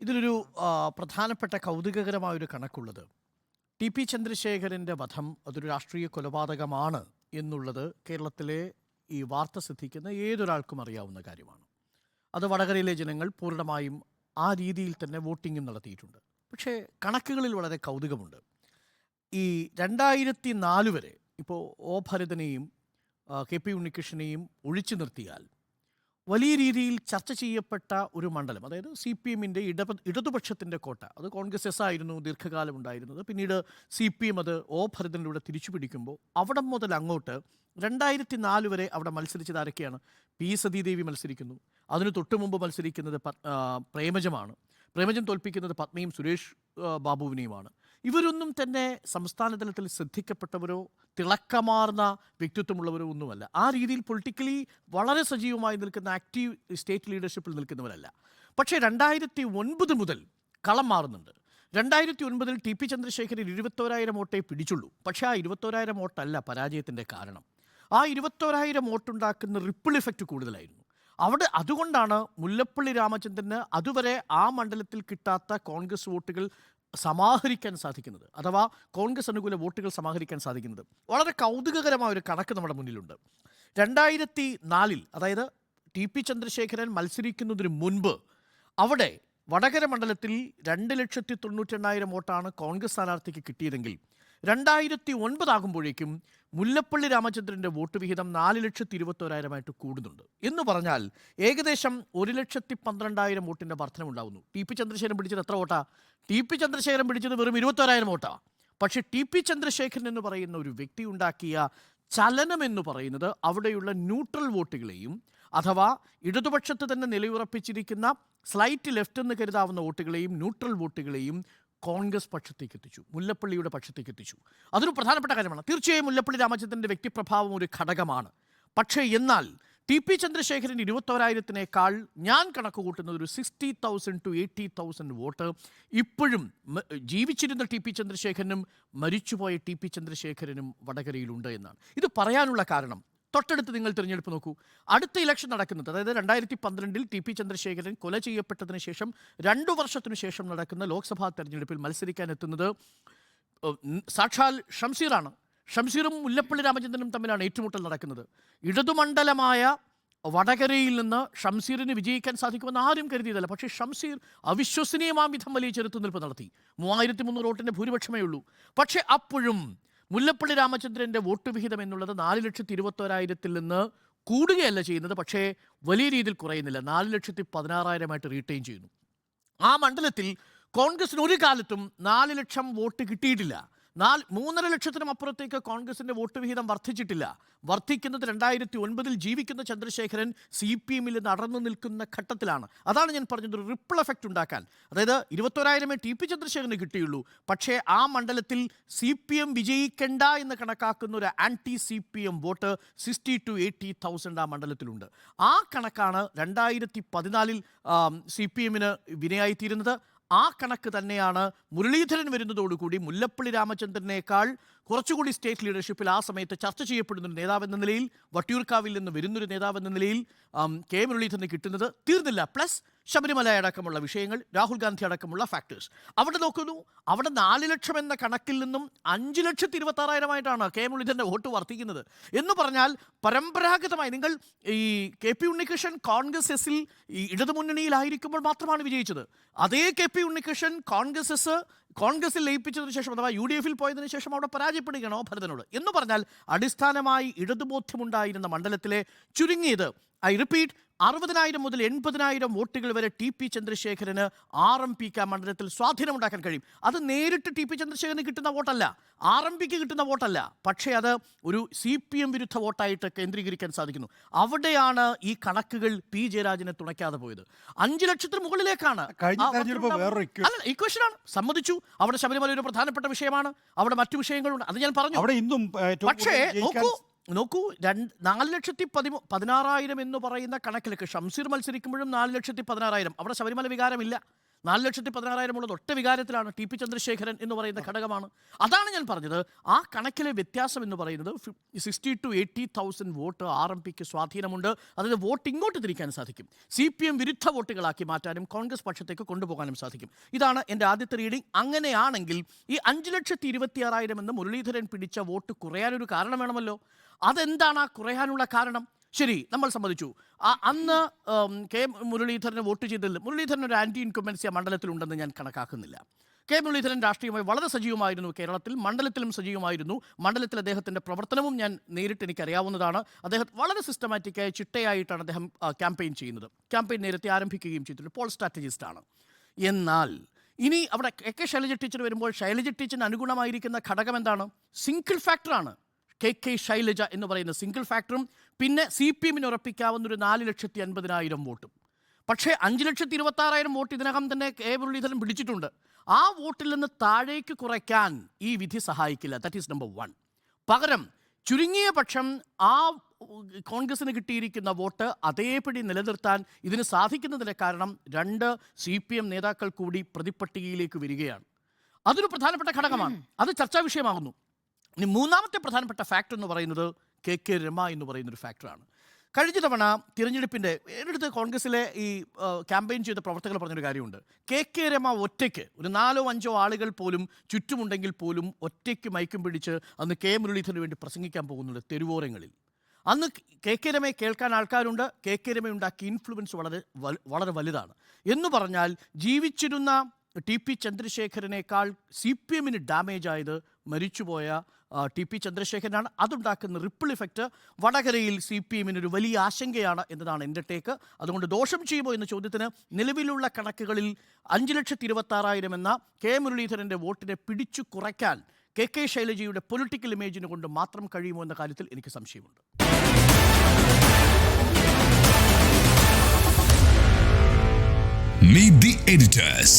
ഇതിലൊരു പ്രധാനപ്പെട്ട കൗതുകകരമായൊരു കണക്കുള്ളത് T P ചന്ദ്രശേഖരൻ്റെ വധം അതൊരു രാഷ്ട്രീയ കൊലപാതകമാണ് എന്നുള്ളത് കേരളത്തിലെ ഈ വാർത്ത ശ്രദ്ധിക്കുന്ന ഏതൊരാൾക്കും അറിയാവുന്ന കാര്യമാണ്. അത് വടകരയിലെ ജനങ്ങൾ പൂർണ്ണമായും ആ രീതിയിൽ തന്നെ വോട്ടിങ്ങും നടത്തിയിട്ടുണ്ട്. പക്ഷേ കണക്കുകളിൽ വളരെ കൗതുകമുണ്ട്. ഈ 2004 വരെ ഇപ്പോൾ ഒ ഭരതനെയും കെ പി ഉണ്ണികൃഷ്ണനെയും ഒഴിച്ചു നിർത്തിയാൽ വലിയ രീതിയിൽ ചർച്ച ചെയ്യപ്പെട്ട ഒരു മണ്ഡലം, അതായത് സി പി എമ്മിൻ്റെ ഇടതുപക്ഷത്തിൻ്റെ കോട്ട, അത് കോൺഗ്രസ് എസ് ആയിരുന്നു ദീർഘകാലം ഉണ്ടായിരുന്നത്. പിന്നീട് സി പി എം അത് ഒ ഭരതനിലൂടെ തിരിച്ചു പിടിക്കുമ്പോൾ അവിടെ മുതൽ അങ്ങോട്ട് 2004 വരെ അവിടെ മത്സരിച്ചത് ആരൊക്കെയാണ്? പി സതീദേവി മത്സരിക്കുന്നു. അതിന് തൊട്ടു മുമ്പ് മത്സരിക്കുന്നത് പ്രേമജമാണ്. പ്രേമജം തോൽപ്പിക്കുന്നത് പത്നിയും സുരേഷ് ബാബുവിനെയുമാണ്. ഇവരൊന്നും തന്നെ സംസ്ഥാന തലത്തിൽ ശ്രദ്ധിക്കപ്പെട്ടവരോ തിളക്കമാർന്ന വ്യക്തിത്വമുള്ളവരോ ഒന്നുമല്ല. ആ രീതിയിൽ പൊളിറ്റിക്കലി വളരെ സജീവമായി നിൽക്കുന്ന ആക്റ്റീവ് സ്റ്റേറ്റ് ലീഡർഷിപ്പിൽ നിൽക്കുന്നവരല്ല. പക്ഷേ 2009 മുതൽ കളം മാറുന്നുണ്ട്. 2009 ടി പി ചന്ദ്രശേഖരൻ 21,000 വോട്ടേ പിടിച്ചുള്ളൂ. പക്ഷേ ആ 21,000 വോട്ടല്ല പരാജയത്തിൻ്റെ കാരണം. ആ 21,000 വോട്ടുണ്ടാക്കുന്ന റിപ്പിൾ ഇഫക്റ്റ് കൂടുതലായിരുന്നു. അതുകൊണ്ടാണ് മുല്ലപ്പള്ളി രാമചന്ദ്രന് അതുവരെ ആ മണ്ഡലത്തിൽ കിട്ടാത്ത കോൺഗ്രസ് വോട്ടുകൾ സമാഹരിക്കാൻ സാധിക്കുന്നത്, അഥവാ കോൺഗ്രസ് അനുകൂല വോട്ടുകൾ സമാഹരിക്കാൻ സാധിക്കുന്നത്. വളരെ കൗതുകകരമായ ഒരു കണക്ക് നമ്മുടെ മുന്നിലുണ്ട്. 2004 അതായത് ടി പി ചന്ദ്രശേഖരൻ മത്സരിക്കുന്നതിന് മുൻപ് അവിടെ വടകര മണ്ഡലത്തിൽ 2,98,000 വോട്ടാണ് കോൺഗ്രസ് സ്ഥാനാർത്ഥിക്ക് കിട്ടിയതെങ്കിൽ 2009 ആകുമ്പോഴേക്കും മുല്ലപ്പള്ളി രാമചന്ദ്രൻ്റെ വോട്ട് വിഹിതം 4,21,000 കൂടുന്നുണ്ട്. എന്ന് പറഞ്ഞാൽ ഏകദേശം 1,12,000 വോട്ടിൻ്റെ വർധനമുണ്ടാകുന്നു. ടി പി ചന്ദ്രശേഖരൻ പിടിച്ചത് എത്ര വോട്ടാ? ടി പി ചന്ദ്രശേഖരൻ പിടിച്ചത് വെറും 21,000 വോട്ടാ. പക്ഷേ ടി പി ചന്ദ്രശേഖരൻ എന്ന് പറയുന്ന ഒരു വ്യക്തി ഉണ്ടാക്കിയ ചലനം എന്ന് പറയുന്നത് അവിടെയുള്ള ന്യൂട്രൽ വോട്ടുകളെയും, അഥവാ ഇടതുപക്ഷത്ത് തന്നെ നിലയുറപ്പിച്ചിരിക്കുന്ന സ്ലൈറ്റ് ലെഫ്റ്റ് എന്ന് കരുതാവുന്ന വോട്ടുകളെയും ന്യൂട്രൽ വോട്ടുകളെയും കോൺഗ്രസ് പക്ഷത്തേക്ക് എത്തിച്ചു, മുല്ലപ്പള്ളിയുടെ പക്ഷത്തേക്ക് എത്തിച്ചു. അതൊരു പ്രധാനപ്പെട്ട കാര്യമാണ്. തീർച്ചയായും മുല്ലപ്പള്ളി രാമചന്ദ്രൻ്റെ വ്യക്തിപ്രഭാവം ഒരു ഘടകമാണ്. പക്ഷേ എന്നാൽ ടി പി ചന്ദ്രശേഖരൻ 21,000-നേക്കാൾ ഞാൻ കണക്ക് കൂട്ടുന്നത് ഒരു 60,000 to 80,000 വോട്ട് ഇപ്പോഴും ജീവിച്ചിരുന്ന ടി പി ചന്ദ്രശേഖരനും മരിച്ചുപോയ ടി പി ചന്ദ്രശേഖരനും വടകരയിലുണ്ട് എന്നാണ്. ഇത് പറയാനുള്ള കാരണം, തൊട്ടടുത്ത് നിങ്ങൾ തിരഞ്ഞെടുപ്പ് നോക്കൂ. അടുത്ത ഇലക്ഷൻ നടക്കുന്നത്, അതായത് 2012 ടി പി ചന്ദ്രശേഖരൻ കൊല ചെയ്യപ്പെട്ടതിന് ശേഷം 2 വർഷത്തിനു ശേഷം നടക്കുന്ന ലോക്സഭാ തെരഞ്ഞെടുപ്പിൽ മത്സരിക്കാൻ എത്തുന്നത് സാക്ഷാൽ ഷംസീറാണ്. ഷംസീറും മുല്ലപ്പള്ളി രാമചന്ദ്രനും തമ്മിലാണ് ഏറ്റുമുട്ടൽ നടക്കുന്നത്. ഇടതുമണ്ഡലമായ വടകരയിൽ നിന്ന് ഷംസീറിന് വിജയിക്കാൻ സാധിക്കുമെന്ന് ആരും കരുതിയതല്ല. പക്ഷേ ഷംസീർ അവിശ്വസനീയമാം വിധം വലിയ ചെറുത്തുനിൽപ്പ് നടത്തി. 3,300 വോട്ടിൻ്റെ ഭൂരിപക്ഷമേ ഉള്ളൂ. പക്ഷേ അപ്പോഴും മുല്ലപ്പള്ളി രാമചന്ദ്രൻ്റെ വോട്ട് വിഹിതം എന്നുള്ളത് 4,21,000-ൽ നിന്ന് കൂടുകയല്ല ചെയ്യുന്നത്, പക്ഷേ വലിയ രീതിയിൽ കുറയുന്നില്ല. 4,16,000 റീറ്റെയിൻ ചെയ്യുന്നു. ആ മണ്ഡലത്തിൽ കോൺഗ്രസിന് ഒരു കാലത്തും 4 ലക്ഷം വോട്ട് കിട്ടിയിട്ടില്ല. 3.5 ലക്ഷത്തിനും അപ്പുറത്തേക്ക് കോൺഗ്രസിൻ്റെ വോട്ട് വിഹിതം വർദ്ധിച്ചിട്ടില്ല. വർദ്ധിക്കുന്നത് 2009 ജീവിക്കുന്ന ചന്ദ്രശേഖരൻ സി പി എമ്മിൽ നടന്നു നിൽക്കുന്ന ഘട്ടത്തിലാണ്. അതാണ് ഞാൻ പറഞ്ഞത്, ഒരു റിപ്പിൾ എഫക്റ്റ് ഉണ്ടാക്കാൻ. അതായത് 21,000 ടി പി ചന്ദ്രശേഖരന് കിട്ടിയുള്ളൂ. പക്ഷേ ആ മണ്ഡലത്തിൽ സി പി എം വിജയിക്കേണ്ട എന്ന് കണക്കാക്കുന്ന ഒരു anti C P M vote 60,000 to 80,000 ആ മണ്ഡലത്തിലുണ്ട്. ആ കണക്കാണ് 2014 സി പി എമ്മിന് വിനയായിത്തീരുന്നത്. ആ കണക്ക് തന്നെയാണ് മുരളീധരൻ വരുന്നതോടുകൂടി മുല്ലപ്പള്ളി രാമചന്ദ്രനേക്കാൾ കുറച്ചുകൂടി സ്റ്റേറ്റ് ലീഡർഷിപ്പിൽ ആ സമയത്ത് ചർച്ച ചെയ്യപ്പെടുന്നൊരു നേതാവെന്ന നിലയിൽ, വട്ടിയൂർക്കാവിൽ നിന്ന് വരുന്നൊരു നേതാവെന്ന നിലയിൽ കെ മുരളീധരന് കിട്ടുന്നത്. തീർന്നില്ല. പ്ലസ് ശബരിമല അടക്കമുള്ള വിഷയങ്ങൾ, രാഹുൽ ഗാന്ധി അടക്കമുള്ള ഫാക്ടേഴ്സ്. അവിടെ നോക്കുന്നു, അവിടെ 4 ലക്ഷം എന്ന കണക്കിൽ നിന്നും 5,26,000 കെ മുരളീധരൻ്റെ വോട്ട് വർദ്ധിക്കുന്നത്. എന്ന് പറഞ്ഞാൽ പരമ്പരാഗതമായി നിങ്ങൾ ഈ കെ പി ഉണ്ണികൃഷ്ണൻ കോൺഗ്രസ് എസിൽ ഈ ഇടതുമുന്നണിയിലായിരിക്കുമ്പോൾ മാത്രമാണ് വിജയിച്ചത്. അതേ കെ പി ഉണ്ണികൃഷ്ണൻ കോൺഗ്രസിൽ ലയിപ്പിച്ചതിന് ശേഷം, അഥവാ യു ഡി എഫിൽ പോയതിനു ശേഷം അവിടെ പരാജയപ്പെടുകയാണോ ഭരതനോട്. എന്ന് പറഞ്ഞാൽ അടിസ്ഥാനമായി ഇടതുബോധ്യമുണ്ടായിരുന്ന മണ്ഡലത്തിലെ ചുരുങ്ങിയത്, ഐ റിപ്പീറ്റ്, 60,000 മുതൽ 80,000 വോട്ടുകൾ വരെ ടി പി ചന്ദ്രശേഖരന് RMPക്ക് ആ മണ്ഡലത്തിൽ സ്വാധീനമുണ്ടാക്കാൻ കഴിയും. അത് നേരിട്ട് ടി പി ചന്ദ്രശേഖരന് കിട്ടുന്ന വോട്ടല്ല, RMPക്ക് കിട്ടുന്ന വോട്ടല്ല. പക്ഷേ അത് ഒരു സി പി എം വിരുദ്ധ വോട്ടായിട്ട് കേന്ദ്രീകരിക്കാൻ സാധിക്കുന്നു. അവിടെയാണ് ഈ കണക്കുകൾ പി ജയരാജനെ തുണയ്ക്കാതെ പോയത്. 5 ലക്ഷത്തിന് മുകളിലേക്കാണ്. ഇക്വേഷനാണ്, സമ്മതിച്ചു. അവിടെ ശബരിമല ഒരു പ്രധാനപ്പെട്ട വിഷയമാണ്, അവിടെ മറ്റു വിഷയങ്ങളുണ്ട്, അത് ഞാൻ പറഞ്ഞു. പക്ഷേ നോക്കൂ, 4,16,000 എന്ന് പറയുന്ന കണക്കിലേക്ക് ഷംസീർ മത്സരിക്കുമ്പോഴും 4,16,000, അവിടെ ശബരിമല വികാരമില്ല. 4,16,000 ഉള്ളത് ഒറ്റ വികാരത്തിലാണ്. ടി പി ചന്ദ്രശേഖരൻ എന്ന് പറയുന്ന ഘടകമാണ്. അതാണ് ഞാൻ പറഞ്ഞത്. ആ കണക്കിലെ വ്യത്യാസം എന്ന് പറയുന്നത് 60,000 to 80,000 വോട്ട് RMPക്ക് സ്വാധീനമുണ്ട്. അതായത് വോട്ട് ഇങ്ങോട്ട് തിരിക്കാൻ സാധിക്കും. CPM വിരുദ്ധ വോട്ടുകളാക്കി മാറ്റാനും കോൺഗ്രസ് പക്ഷത്തേക്ക് കൊണ്ടുപോകാനും സാധിക്കും. ഇതാണ് എൻ്റെ ആദ്യത്തെ റീഡിംഗ്. അങ്ങനെയാണെങ്കിൽ ഈ 5,26,000 എന്ന് മുരളീധരൻ പിടിച്ച വോട്ട് കുറയാനൊരു കാരണം വേണമല്ലോ. അതെന്താണ് ആ കുറയാനുള്ള കാരണം? ശരി, നമ്മൾ സമ്മതിച്ചു. അന്ന് കെ മുരളീധരനെ വോട്ട് ചെയ്തതിൽ മുരളീധരൻ ഒരു ആൻറ്റി ഇൻകംബൻസി മണ്ഡലത്തിലുണ്ടെന്ന് ഞാൻ കണക്കാക്കുന്നില്ല. കെ മുരളീധരൻ രാഷ്ട്രീയമായി വളരെ സജീവമായിരുന്നു. കേരളത്തിൽ മണ്ഡലത്തിലും സജീവമായിരുന്നു. മണ്ഡലത്തിൽ അദ്ദേഹത്തിൻ്റെ പ്രവർത്തനവും ഞാൻ നേരിട്ട് എനിക്കറിയാവുന്നതാണ്. അദ്ദേഹം വളരെ സിസ്റ്റമാറ്റിക്കായി ചിട്ടയായിട്ടാണ് അദ്ദേഹം ക്യാമ്പയിൻ ചെയ്യുന്നത്. ക്യാമ്പയിൻ നേരത്തെ ആരംഭിക്കുകയും ചെയ്തിട്ടുണ്ട്. പോൾ സ്ട്രാറ്റജിസ്റ്റാണ്. എന്നാൽ ഇനി അവിടെ കെ ശൈലജ ടീച്ചർ വരുമ്പോൾ ശൈലജ ടീച്ചറിന് അനുഗുണമായിരിക്കുന്ന ഘടകം എന്താണ്? സിംഗിൾ ഫാക്ടറാണ്. കെ ശൈലജ എന്ന് പറയുന്ന സിംഗിൾ ഫാക്ടറും പിന്നെ CPM ഉറപ്പിക്കാവുന്നൊരു 4,50,000 വോട്ടും. പക്ഷേ 5,26,000 വോട്ട് ഇതിനകം തന്നെ കെ മുരളീധരൻ പിടിച്ചിട്ടുണ്ട്. ആ വോട്ടിൽ നിന്ന് താഴേക്ക് കുറയ്ക്കാൻ ഈ വിധി സഹായിക്കില്ല. That is number 1. പകരം ചുരുങ്ങിയ പക്ഷം ആ കോൺഗ്രസിന് കിട്ടിയിരിക്കുന്ന വോട്ട് അതേപടി നിലനിർത്താൻ ഇതിന് സാധിക്കുന്നതിന് കാരണം 2 CPM നേതാക്കൾ കൂടി പ്രതിപ്പട്ടികയിലേക്ക് വരികയാണ്. അതൊരു പ്രധാനപ്പെട്ട ഘടകമാണ്. അത് ചർച്ചാ വിഷയമാകുന്നു. ഇനി മൂന്നാമത്തെ പ്രധാനപ്പെട്ട ഫാക്ടർ എന്ന് പറയുന്നത് കെ രമ എന്ന് പറയുന്നൊരു ഫാക്ടറാണ്. കഴിഞ്ഞ തവണ തിരഞ്ഞെടുപ്പിൻ്റെ എടുത്ത് കോൺഗ്രസിലെ ഈ ക്യാമ്പയിൻ ചെയ്ത പ്രവർത്തകർ പറഞ്ഞൊരു കാര്യമുണ്ട്. കെ രമ ഒറ്റയ്ക്ക് ഒരു 4-5 ആളുകൾ പോലും ചുറ്റുമുണ്ടെങ്കിൽ പോലും ഒറ്റയ്ക്ക് മൈക്കും പിടിച്ച് അന്ന് കെ മുരളീധരന് വേണ്ടി പ്രസംഗിക്കാൻ പോകുന്നുണ്ട് തെരുവോരങ്ങളിൽ. അന്ന് കെ രമയെ കേൾക്കാൻ ആൾക്കാരുണ്ട്. കെ രമ ഉണ്ടാക്കിയ ഇൻഫ്ലുവൻസ് വളരെ വലുതാണ്. എന്ന് പറഞ്ഞാൽ ജീവിച്ചിരുന്ന ടി പി ചന്ദ്രശേഖരനേക്കാൾ CPMന് ഡാമേജ് ആയത് മരിച്ചുപോയ ടി പി ചന്ദ്രശേഖരനാണ്. അതുണ്ടാക്കുന്ന റിപ്പിൾ ഇഫക്റ്റ് വടകരയിൽ CPMന് ഒരു വലിയ ആശങ്കയാണ് എന്നതാണ് എൻ്റെ ടേക്ക്. അതുകൊണ്ട് ദോഷം ചെയ്യുമോ എന്ന ചോദ്യത്തിന് നിലവിലുള്ള കണക്കുകളിൽ 5,26,000 എന്ന കെ മുരളീധരൻ്റെ വോട്ടിനെ പിടിച്ചു കുറയ്ക്കാൻ കെ ശൈലജയുടെ പൊളിറ്റിക്കൽ ഇമേജിനെ കൊണ്ട് മാത്രം കഴിയുമോ എന്ന കാര്യത്തിൽ എനിക്ക് സംശയമുണ്ട്. Meet the editors.